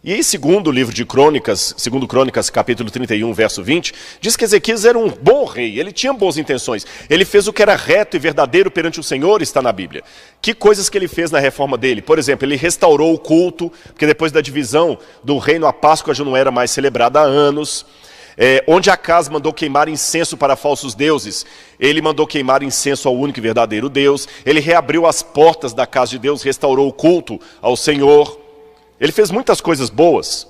E em segundo livro de Crônicas, segundo Crônicas, capítulo 31, verso 20, diz que Ezequias era um bom rei, ele tinha boas intenções. Ele fez o que era reto e verdadeiro perante o Senhor, está na Bíblia. Que coisas que ele fez na reforma dele? Por exemplo, ele restaurou o culto, porque depois da divisão do reino, a Páscoa já não era mais celebrada há anos. Onde Acaz mandou queimar incenso para falsos deuses, ele mandou queimar incenso ao único e verdadeiro Deus. Ele reabriu as portas da casa de Deus, restaurou o culto ao Senhor. Ele fez muitas coisas boas.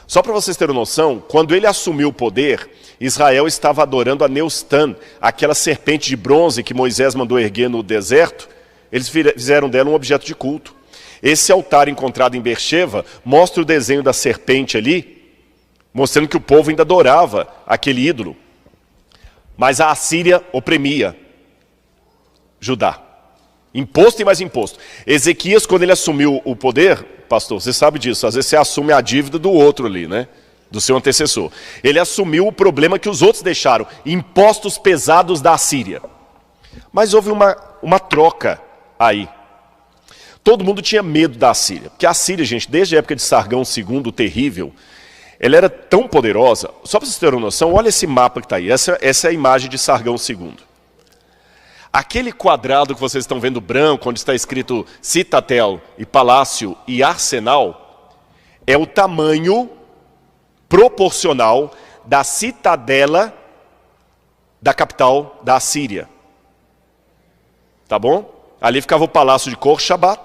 Só para vocês terem noção, quando ele assumiu o poder, Israel estava adorando a Neustã, aquela serpente de bronze que Moisés mandou erguer no deserto. Eles fizeram dela um objeto de culto. Esse altar encontrado em Beersheba mostra o desenho da serpente ali, mostrando que o povo ainda adorava aquele ídolo. Mas a Assíria oprimia Judá. Imposto e mais imposto. Ezequias, quando ele assumiu o poder, pastor, você sabe disso, às vezes você assume a dívida do outro ali, né? Do seu antecessor. Ele assumiu o problema que os outros deixaram, impostos pesados da Assíria. Mas houve uma troca aí. Todo mundo tinha medo da Assíria, porque a Assíria, gente, desde a época de Sargão II, o terrível, ela era tão poderosa. Só para vocês terem uma noção, olha esse mapa que está aí, essa é a imagem de Sargão II. Aquele quadrado que vocês estão vendo branco, onde está escrito Citatel e Palácio e Arsenal, é o tamanho proporcional da citadela da capital da Assíria. Tá bom? Ali ficava o Palácio de Khor-Shabbat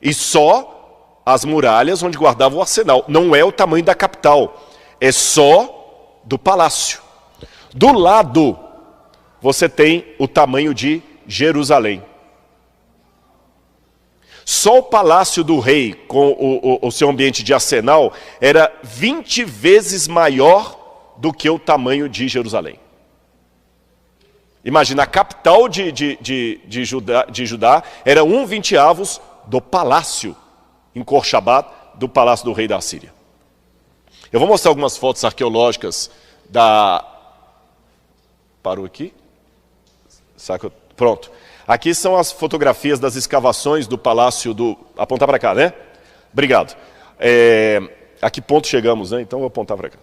e só as muralhas onde guardava o arsenal. Não é o tamanho da capital, é só do palácio. Do lado você tem o tamanho de Jerusalém. Só o palácio do rei, com o seu ambiente de arsenal, era 20 vezes maior do que o tamanho de Jerusalém. Imagina, a capital de Judá era 1/20 do palácio, em Khor-Shabbat, do palácio do rei da Assíria. Eu vou mostrar algumas fotos arqueológicas da... Parou aqui? Pronto. Aqui são as fotografias das escavações do palácio do... Apontar para cá, né? Obrigado. A que ponto chegamos, né? Então vou apontar para cá.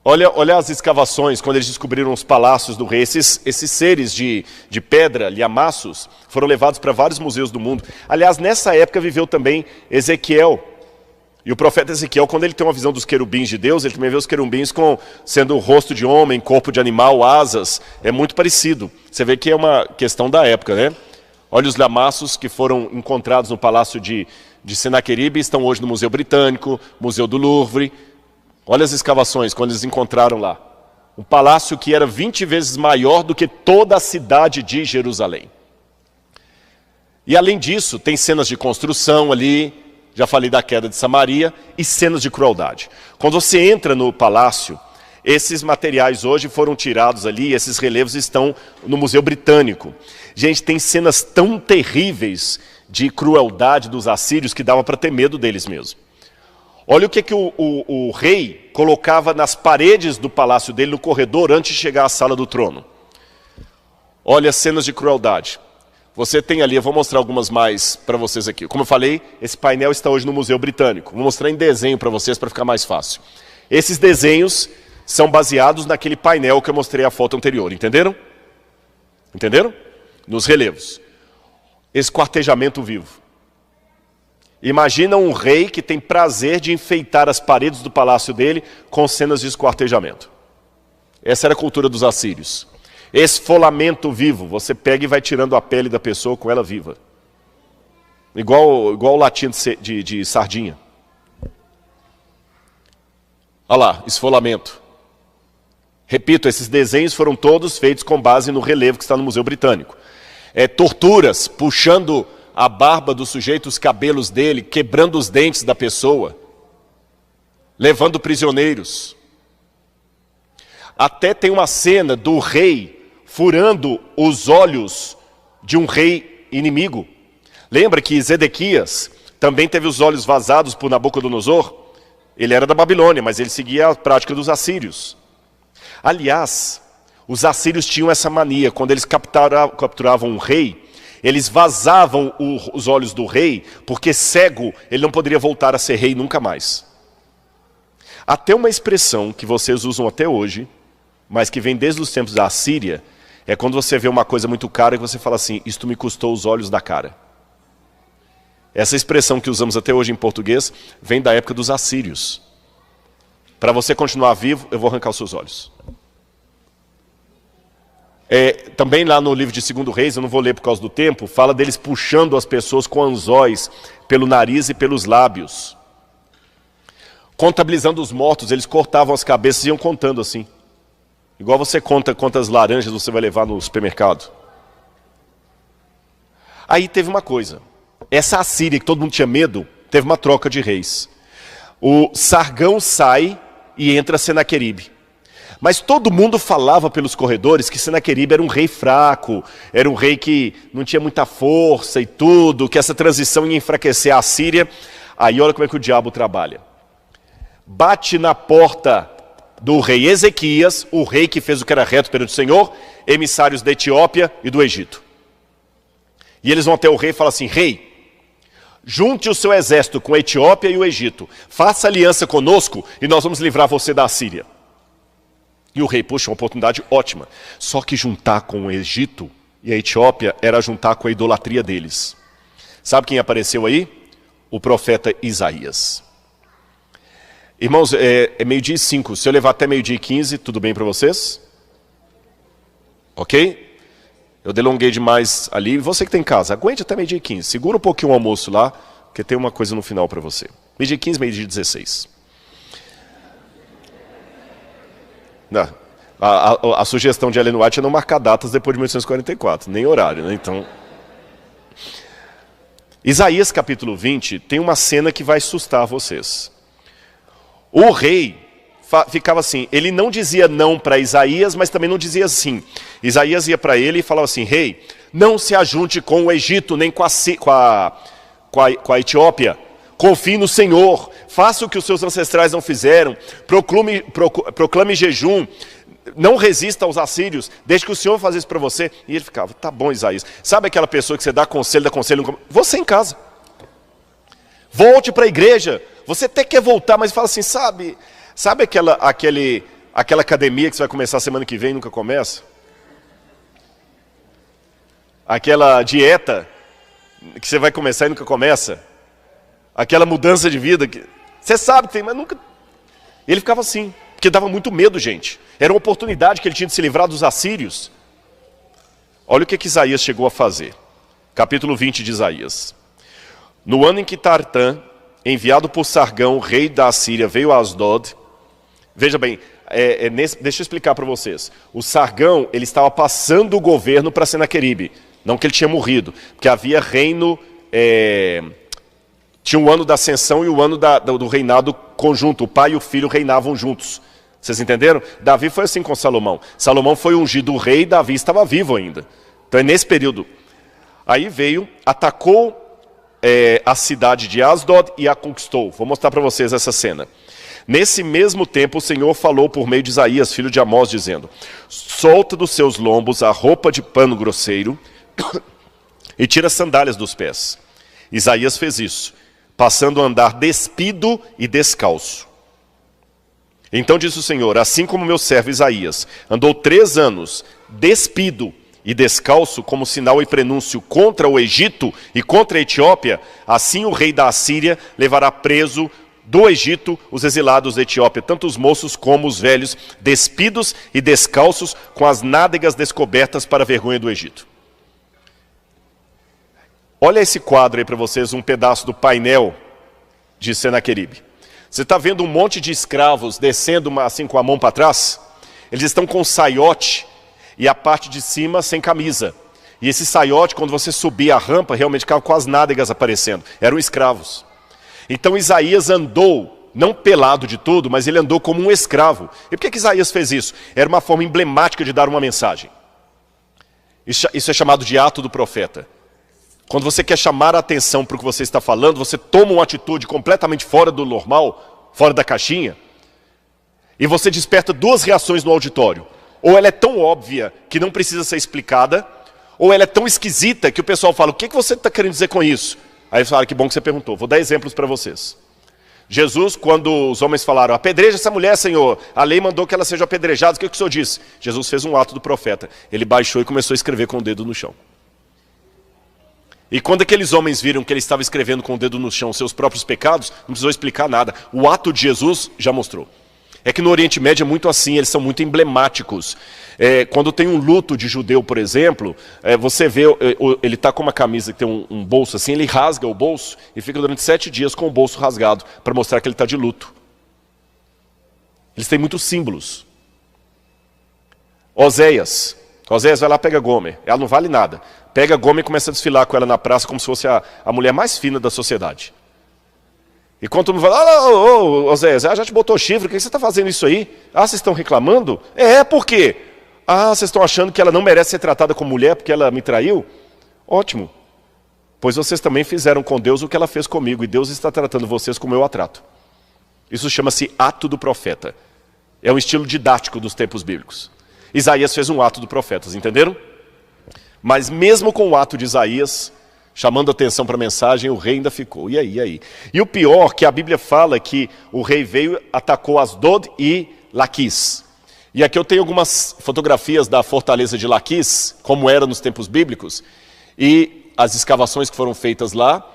Olha as escavações, quando eles descobriram os palácios do rei. Esses seres de pedra, lhamaços, foram levados para vários museus do mundo. Aliás, nessa época viveu também Ezequiel. E o profeta Ezequiel, quando ele tem uma visão dos querubins de Deus, ele também vê os querubins sendo rosto de homem, corpo de animal, asas. É muito parecido. Você vê que é uma questão da época, né? Olha os lhamaços que foram encontrados no palácio de Senaqueribe, estão hoje no Museu Britânico, Museu do Louvre. Olha as escavações, quando eles encontraram lá. Um palácio que era 20 vezes maior do que toda a cidade de Jerusalém. E além disso, tem cenas de construção ali, já falei da queda de Samaria, e cenas de crueldade. Quando você entra no palácio, esses materiais hoje foram tirados ali, esses relevos estão no Museu Britânico. Gente, tem cenas tão terríveis de crueldade dos assírios que dava para ter medo deles mesmo. Olha o que o rei colocava nas paredes do palácio dele, no corredor, antes de chegar à sala do trono. Olha as cenas de crueldade. Você tem ali, eu vou mostrar algumas mais para vocês aqui. Como eu falei, esse painel está hoje no Museu Britânico. Vou mostrar em desenho para vocês, para ficar mais fácil. Esses desenhos são baseados naquele painel que eu mostrei a foto anterior, entenderam? Entenderam? Nos relevos. Esquartejamento vivo. Imagina um rei que tem prazer de enfeitar as paredes do palácio dele com cenas de esquartejamento. Essa era a cultura dos assírios. Esfolamento vivo, você pega e vai tirando a pele da pessoa com ela viva. Igual latinha de sardinha. Olha lá, esfolamento. Repito, esses desenhos foram todos feitos com base no relevo que está no Museu Britânico. Torturas, puxando a barba do sujeito, os cabelos dele, quebrando os dentes da pessoa, levando prisioneiros. Até tem uma cena do rei furando os olhos de um rei inimigo. Lembra que Zedequias também teve os olhos vazados por Nabucodonosor? Ele era da Babilônia, mas ele seguia a prática dos assírios. Aliás, os assírios tinham essa mania, quando eles capturavam um rei, Eles vazavam os olhos do rei, porque cego ele não poderia voltar a ser rei nunca mais. Até uma expressão que vocês usam até hoje, mas que vem desde os tempos da Assíria, é quando você vê uma coisa muito cara e você fala assim, isto me custou os olhos da cara. Essa expressão que usamos até hoje em português vem da época dos assírios. Para você continuar vivo, eu vou arrancar os seus olhos. Também lá no livro de 2 Reis, eu não vou ler por causa do tempo, fala deles puxando as pessoas com anzóis pelo nariz e pelos lábios. Contabilizando os mortos, eles cortavam as cabeças e iam contando assim. Igual você conta quantas laranjas você vai levar no supermercado. Aí teve uma coisa. Essa Assíria, que todo mundo tinha medo, teve uma troca de reis. O Sargão sai e entra Senaqueribe. Mas todo mundo falava pelos corredores que Senaqueribe era um rei fraco, era um rei que não tinha muita força e tudo, que essa transição ia enfraquecer a Assíria. Aí olha como é que o diabo trabalha. Bate na porta do rei Ezequias, o rei que fez o que era reto perante o Senhor, emissários da Etiópia e do Egito. E eles vão até o rei e falam assim, rei, junte o seu exército com a Etiópia e o Egito, faça aliança conosco e nós vamos livrar você da Assíria. E o rei, puxa, uma oportunidade ótima. Só que juntar com o Egito e a Etiópia era juntar com a idolatria deles. Sabe quem apareceu aí? O profeta Isaías. Irmãos, é 12:05. Se eu levar até 12:15, tudo bem para vocês? Ok? Eu delonguei demais ali. Você que tem em casa, aguente até 12:15. Segura um pouquinho o almoço lá, porque tem uma coisa no final para você. 12:15, 12:16. Não, a sugestão de Ellen White é não marcar datas depois de 1844, nem horário, né? Então, Isaías capítulo 20 tem uma cena que vai assustar vocês. O rei ficava assim, ele não dizia não para Isaías, mas também não dizia sim. Isaías ia para ele e falava assim, rei, não se ajunte com o Egito, nem com a Etiópia. Confie no Senhor, faça o que os seus ancestrais não fizeram, proclame jejum, não resista aos assírios, deixe que o Senhor faça isso para você. E ele ficava, tá bom, Isaías. Sabe aquela pessoa que você dá conselho, você em casa. Volte para a igreja, você até quer voltar, mas fala assim, sabe aquela academia que você vai começar semana que vem e nunca começa? Aquela dieta que você vai começar e nunca começa? Aquela mudança de vida que você sabe que tem, mas nunca... E ele ficava assim, porque dava muito medo, gente. Era uma oportunidade que ele tinha de se livrar dos assírios. Olha o que Isaías chegou a fazer. Capítulo 20 de Isaías. No ano em que Tartã, enviado por Sargão, rei da Assíria, veio a Asdod. Veja bem, deixa eu explicar para vocês. O Sargão, ele estava passando o governo para Senaqueribe. Não que ele tinha morrido, porque havia reino... Tinha o ano da ascensão e o ano do reinado conjunto. O pai e o filho reinavam juntos. Vocês entenderam? Davi foi assim com Salomão. Salomão foi ungido rei e Davi estava vivo ainda. Então é nesse período. Aí veio, atacou a cidade de Asdod e a conquistou. Vou mostrar para vocês essa cena. Nesse mesmo tempo o Senhor falou por meio de Isaías, filho de Amós, dizendo, solta dos seus lombos a roupa de pano grosseiro e tira as sandálias dos pés. Isaías fez isso, passando a andar despido e descalço. Então disse o Senhor, assim como meu servo Isaías andou 3 anos despido e descalço como sinal e prenúncio contra o Egito e contra a Etiópia, assim o rei da Assíria levará preso do Egito os exilados da Etiópia, tanto os moços como os velhos, despidos e descalços, com as nádegas descobertas para a vergonha do Egito. Olha esse quadro aí para vocês, um pedaço do painel de Senaqueribe. Você está vendo um monte de escravos descendo assim com a mão para trás? Eles estão com um saiote e a parte de cima sem camisa. E esse saiote, quando você subia a rampa, realmente ficava com as nádegas aparecendo. Eram escravos. Então Isaías andou, não pelado de tudo, mas ele andou como um escravo. E por que Isaías fez isso? Era uma forma emblemática de dar uma mensagem. Isso é chamado de ato do profeta. Quando você quer chamar a atenção para o que você está falando, você toma uma atitude completamente fora do normal, fora da caixinha, e você desperta 2 reações no auditório. Ou ela é tão óbvia que não precisa ser explicada, ou ela é tão esquisita que o pessoal fala, o que você está querendo dizer com isso? Aí eles falaram, que bom que você perguntou. Vou dar exemplos para vocês. Jesus, quando os homens falaram, apedreja essa mulher, Senhor, a lei mandou que ela seja apedrejada, o que o Senhor disse? Jesus fez um ato do profeta. Ele baixou e começou a escrever com o dedo no chão. E quando aqueles homens viram que ele estava escrevendo com o dedo no chão seus próprios pecados, não precisou explicar nada. O ato de Jesus já mostrou. É que no Oriente Médio é muito assim, eles são muito emblemáticos. Quando tem um luto de judeu, por exemplo, você vê, ele está com uma camisa que tem um bolso assim, ele rasga o bolso e fica durante 7 dias com o bolso rasgado, para mostrar que ele está de luto. Eles têm muitos símbolos. Oséias vai lá e pega Gomer, ela não vale nada. Pega Gomer e começa a desfilar com ela na praça como se fosse a mulher mais fina da sociedade. E quando todo mundo fala, Oséias, já te botou chifre, por que você está fazendo isso aí? Vocês estão reclamando? Por quê? Vocês estão achando que ela não merece ser tratada como mulher porque ela me traiu? Ótimo. Pois vocês também fizeram com Deus o que ela fez comigo, e Deus está tratando vocês como eu a trato. Isso chama-se ato do profeta. É um estilo didático dos tempos bíblicos. Isaías fez um ato do profeta, entenderam? Mas mesmo com o ato de Isaías, chamando atenção para a mensagem, o rei ainda ficou. E aí? E o pior, que a Bíblia fala que o rei veio, atacou Asdod e Laquis. E aqui eu tenho algumas fotografias da fortaleza de Laquis, como era nos tempos bíblicos, e as escavações que foram feitas lá,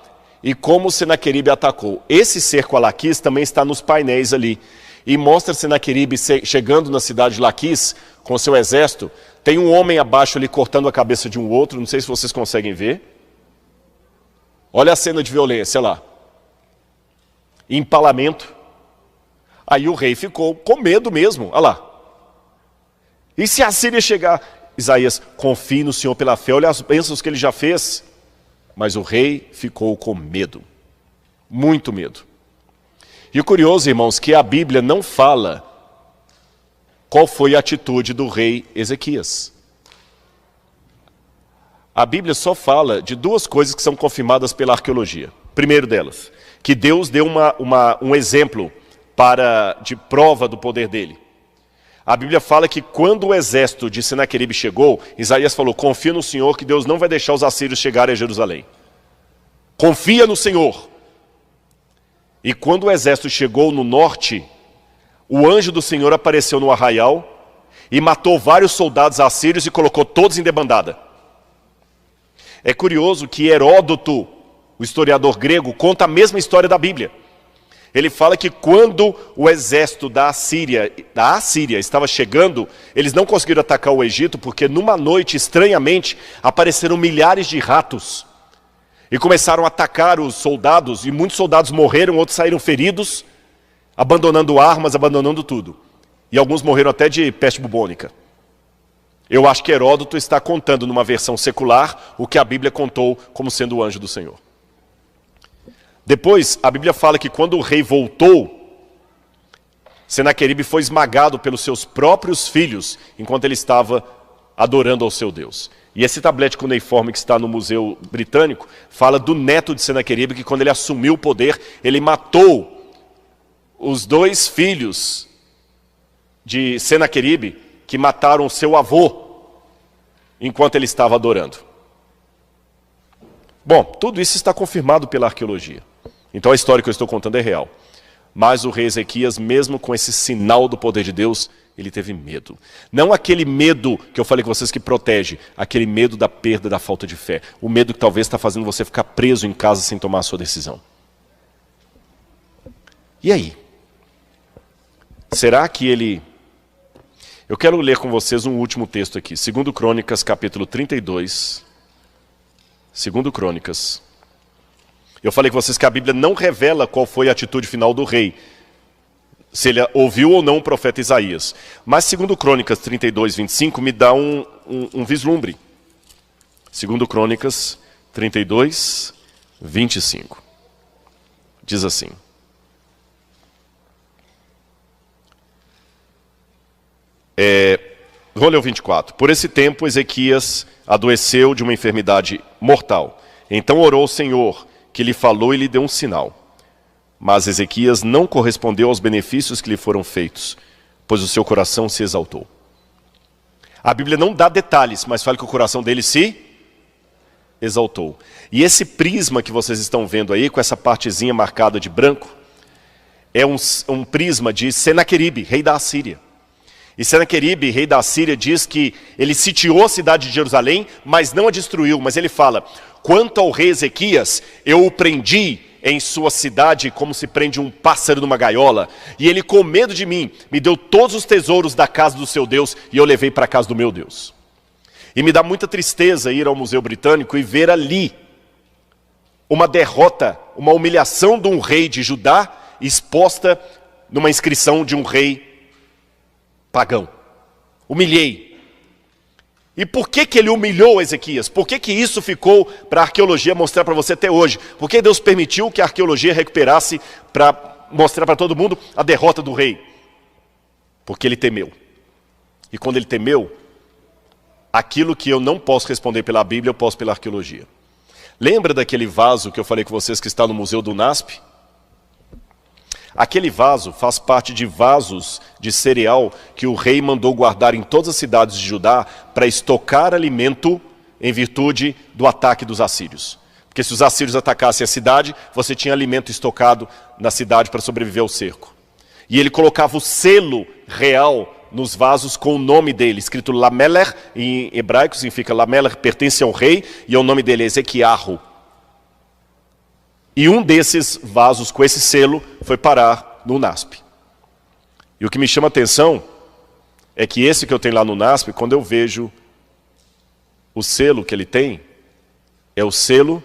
e como Senaqueribe atacou. Esse cerco a Laquis também está nos painéis ali. E mostra Senaqueribe chegando na cidade de Laquis, com seu exército. Tem um homem abaixo ali cortando a cabeça de um outro, não sei se vocês conseguem ver. Olha a cena de violência lá. Empalamento. Aí o rei ficou com medo mesmo, olha lá. E se a Síria chegar? Isaías, confie no Senhor pela fé, olha as bênçãos que ele já fez. Mas o rei ficou com medo, muito medo. E o curioso, irmãos, que a Bíblia não fala qual foi a atitude do rei Ezequias. A Bíblia só fala de 2 coisas que são confirmadas pela arqueologia. Primeiro delas, que Deus deu um exemplo de prova do poder dele. A Bíblia fala que quando o exército de Senaqueribe chegou, Isaías falou, confia no Senhor que Deus não vai deixar os assírios chegarem a Jerusalém. Confia no Senhor. E quando o exército chegou no norte, o anjo do Senhor apareceu no arraial e matou vários soldados assírios e colocou todos em debandada. É curioso que Heródoto, o historiador grego, conta a mesma história da Bíblia. Ele fala que quando o exército da Assíria estava chegando, eles não conseguiram atacar o Egito, porque numa noite, estranhamente, apareceram milhares de ratos. E começaram a atacar os soldados, e muitos soldados morreram, outros saíram feridos, abandonando armas, abandonando tudo. E alguns morreram até de peste bubônica. Eu acho que Heródoto está contando numa versão secular o que a Bíblia contou como sendo o anjo do Senhor. Depois, a Bíblia fala que quando o rei voltou, Senaqueribe foi esmagado pelos seus próprios filhos, enquanto ele estava adorando ao seu Deus. E esse tablete cuneiforme que está no Museu Britânico, fala do neto de Senaqueribe, que quando ele assumiu o poder, ele matou os 2 filhos de Senaqueribe, que mataram seu avô, enquanto ele estava adorando. Bom, tudo isso está confirmado pela arqueologia. Então a história que eu estou contando é real. Mas o rei Ezequias, mesmo com esse sinal do poder de Deus, ele teve medo. Não aquele medo que eu falei com vocês que protege, aquele medo da perda, da falta de fé. O medo que talvez está fazendo você ficar preso em casa sem tomar a sua decisão. E aí? Será que ele... Eu quero ler com vocês um último texto aqui. 2 Crônicas, capítulo 32. 2 Crônicas. Eu falei com vocês que a Bíblia não revela qual foi a atitude final do rei, se ele ouviu ou não o profeta Isaías. Mas 2 Crônicas 32, 25 me dá um vislumbre. 2 Crônicas 32, 25. Diz assim. Vou ler o 24. Por esse tempo, Ezequias adoeceu de uma enfermidade mortal. Então orou ao Senhor, que lhe falou e lhe deu um sinal. Mas Ezequias não correspondeu aos benefícios que lhe foram feitos, pois o seu coração se exaltou. A Bíblia não dá detalhes, mas fala que o coração dele se exaltou. E esse prisma que vocês estão vendo aí, com essa partezinha marcada de branco, é um prisma de Senaqueribe, rei da Assíria. E Senaqueribe, rei da Assíria, diz que ele sitiou a cidade de Jerusalém, mas não a destruiu. Mas ele fala, quanto ao rei Ezequias, eu o prendi em sua cidade como se prende um pássaro numa gaiola. E ele, com medo de mim, me deu todos os tesouros da casa do seu Deus e eu levei para a casa do meu Deus. E me dá muita tristeza ir ao Museu Britânico e ver ali uma derrota, uma humilhação de um rei de Judá exposta numa inscrição de um rei pagão. Humilhei. E por que ele humilhou Ezequias? Por que isso ficou para a arqueologia mostrar para você até hoje? Por que Deus permitiu que a arqueologia recuperasse para mostrar para todo mundo a derrota do rei? Porque ele temeu. E quando ele temeu, aquilo que eu não posso responder pela Bíblia, eu posso pela arqueologia. Lembra daquele vaso que eu falei com vocês que está no Museu do NASP? Aquele vaso faz parte de vasos de cereal que o rei mandou guardar em todas as cidades de Judá para estocar alimento em virtude do ataque dos assírios. Porque se os assírios atacassem a cidade, você tinha alimento estocado na cidade para sobreviver ao cerco. E ele colocava o selo real nos vasos com o nome dele, escrito Lameler, em hebraico significa Lameler, pertence ao rei, e o nome dele é Ezequiarro. E um desses vasos com esse selo foi parar no NASP. E o que me chama a atenção é que esse que eu tenho lá no NASP, quando eu vejo o selo que ele tem, é o selo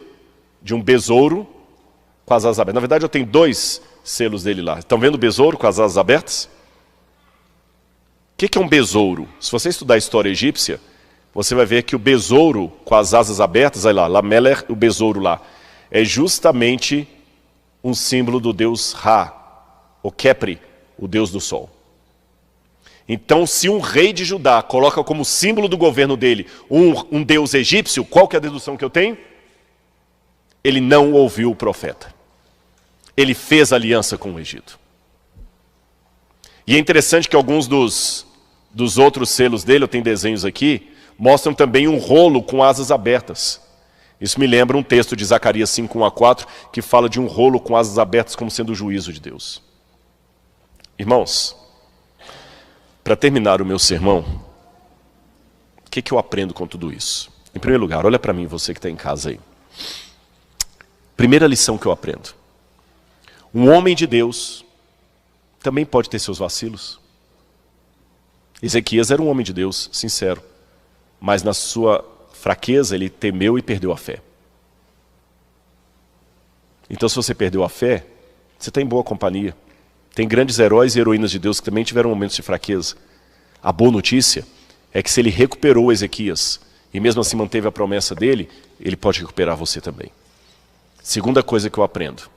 de um besouro com as asas abertas. Na verdade, eu tenho 2 selos dele lá. Estão vendo o besouro com as asas abertas? O que é um besouro? Se você estudar a história egípcia, você vai ver que o besouro com as asas abertas, olha lá, Lameler, o besouro lá, é justamente um símbolo do deus Ra, o Kepri, o deus do sol. Então, se um rei de Judá coloca como símbolo do governo dele um deus egípcio, qual que é a dedução que eu tenho? Ele não ouviu o profeta. Ele fez aliança com o Egito. E é interessante que alguns dos outros selos dele, eu tenho desenhos aqui, mostram também um rolo com asas abertas. Isso me lembra um texto de Zacarias 5, 1 a 4, que fala de um rolo com asas abertas como sendo o juízo de Deus. Irmãos, para terminar o meu sermão, o que eu aprendo com tudo isso? Em primeiro lugar, olha para mim, você que está em casa aí. Primeira lição que eu aprendo. Um homem de Deus também pode ter seus vacilos. Ezequias era um homem de Deus, sincero, mas na sua fraqueza ele temeu e perdeu a fé. Então, se você perdeu a fé, você está em boa companhia. Tem grandes heróis e heroínas de Deus que também tiveram momentos de fraqueza. A boa notícia é que se ele recuperou Ezequias e mesmo assim manteve a promessa dele, ele pode recuperar você também. Segunda coisa que eu aprendo: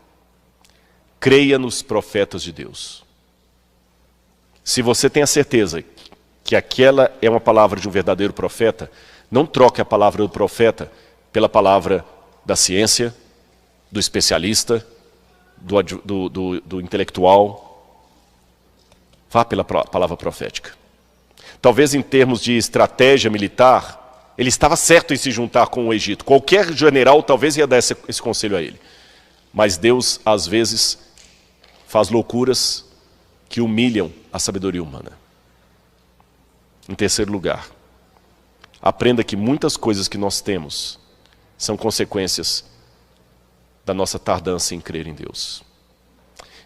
creia nos profetas de Deus. Se você tem a certeza que aquela é uma palavra de um verdadeiro profeta, não troque a palavra do profeta pela palavra da ciência, do especialista, do intelectual. Vá pela palavra profética. Talvez em termos de estratégia militar, ele estava certo em se juntar com o Egito. Qualquer general talvez ia dar esse conselho a ele. Mas Deus, às vezes, faz loucuras que humilham a sabedoria humana. Em terceiro lugar, aprenda que muitas coisas que nós temos são consequências da nossa tardança em crer em Deus.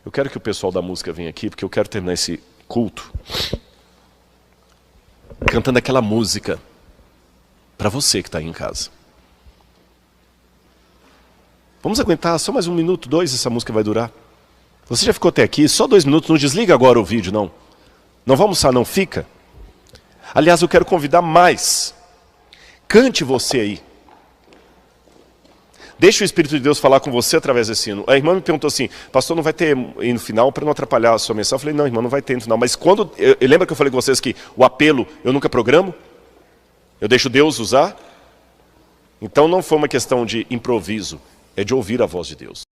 Eu quero que o pessoal da música venha aqui, porque eu quero terminar esse culto cantando aquela música para você que está aí em casa. Vamos aguentar só mais 1 minuto, 2, essa música vai durar. Você já ficou até aqui, só 2 minutos, não desliga agora o vídeo, não. Não vai almoçar, não, fica. Aliás, eu quero convidar mais. Cante você aí. Deixa o Espírito de Deus falar com você através desse hino. A irmã me perguntou assim: pastor, não vai ter hino final para não atrapalhar a sua mensagem? Eu falei: não, irmã, não vai ter hino final. Mas quando, lembra que eu falei com vocês que o apelo eu nunca programo? Eu deixo Deus usar? Então não foi uma questão de improviso, é de ouvir a voz de Deus.